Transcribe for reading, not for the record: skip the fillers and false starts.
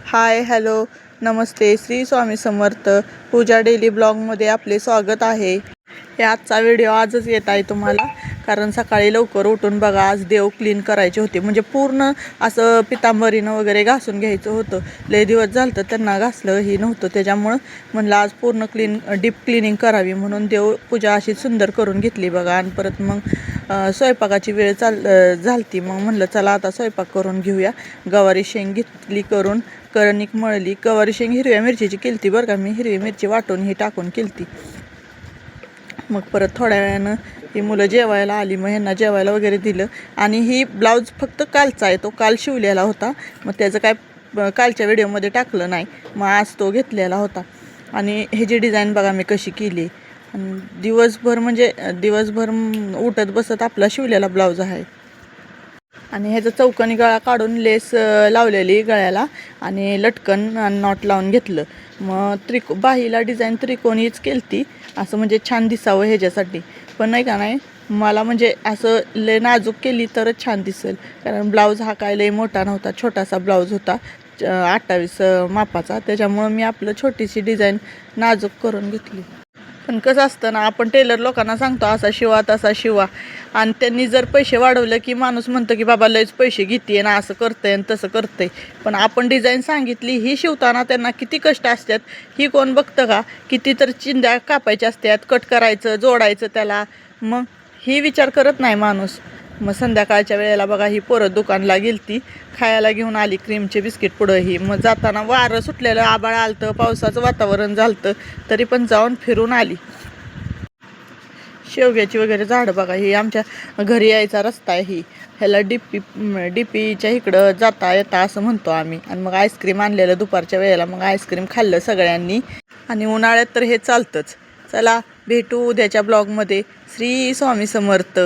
Hi hello नमस्ते श्री स्वामी समर्थ पूजा daily ब्लॉगमध्ये आपले स्वागत आहे। हे आजचा व्हिडिओ आजच येत आहे तुम्हाला, कारण सकाळी लवकर उठून बघा आज देव क्लीन करायचे होते। म्हणजे पूर्ण असं पितांबरीनं वगैरे घासून घ्यायचं होतं। लय दिवस झालं तर त्यांना घासलंही नव्हतं, त्याच्यामुळं म्हणलं आज पूर्ण डीप क्लिनिंग करावी म्हणून देव पूजा अशी सुंदर करून घेतली बघा। आणि परत मग स्वयंपाकाची वेळ झालती, मग म्हणलं चला आता स्वयंपाक करून घेऊया। गवारी शेंग घेतली करून, कणिक मळली। गवारी शेंग हिरव्या मिरचीची केलती बरं का, मी हिरवी मिरची वाटून ही टाकून केलती। मग परत थोड्या वेळानं ही मुलं जेवायला आली, मग ह्यांना जेवायला वगैरे दिलं। आणि ही ब्लाऊज फक्त कालचा आहे, तो काल शिवलेला होता, मग त्याचं काय कालच्या व्हिडिओमध्ये टाकलं नाही, मग आज तो घेतलेला होता। आणि ह्याची डिझाईन बघा मी कशी केली। दिवसभर म्हणजे दिवसभर उठत बसत आपला शिवलेला ब्लाऊज आहे। आणि ह्याचा चौकोनी गळा काढून लेस लावलेली गळ्याला आणि लटकन नॉट लावून घेतलं। मग बाहीला डिझाईन त्रिकोणीच केलती, असं म्हणजे छान दिसावं ह्याच्यासाठी। पण नाही का नाही, मला म्हणजे असं लय नाजूक केली तरच छान दिसेल, कारण ब्लाऊज हा काय लय मोठा नव्हता, छोटासा ब्लाऊज होता 28 मापाचा, त्याच्यामुळं मी आपलं छोटीशी डिझाईन नाजूक करून घेतली। पण कसं असतं ना, आपण टेलर लोकांना सांगतो असा शिवा तसा शिवा, आणि त्यांनी जर पैसे वाढवलं की माणूस म्हणतं की बाबा लयच पैसे घेते ना, असं करतंय आणि तसं करतंय। पण आपण डिझाईन सांगितली ही शिवताना त्यांना किती कष्ट असतात ही कोण बघतं का? किती तर चिंध्या कापायच्या असतात, कट करायचं, जोडायचं त्याला, मग ही विचार करत नाही माणूस। मग संध्याकाळच्या वेळेला बघा ही परत दुकानला गेलती, खायला घेऊन आली क्रीमचे बिस्किट पुढं ही। मग जाताना वारं सुटलेलं, आभाळ आलतं, पावसाचं वातावरण झालतं, तरी पण जाऊन फिरून आली। शेवग्याची वगैरे झाडं बघा, ही आमच्या घरी यायचा रस्ता आहे ही, ह्याला डीपीच्या इकडं जाता येता असं म्हणतो आम्ही। आणि मग आईस्क्रीम आणलेलं दुपारच्या वेळेला, मग आईस्क्रीम खाल्लं सगळ्यांनी। आणि उन्हाळ्यात तर हे चालतंच। चला भेटू उद्याच्या ब्लॉगमध्ये। श्री स्वामी समर्थ।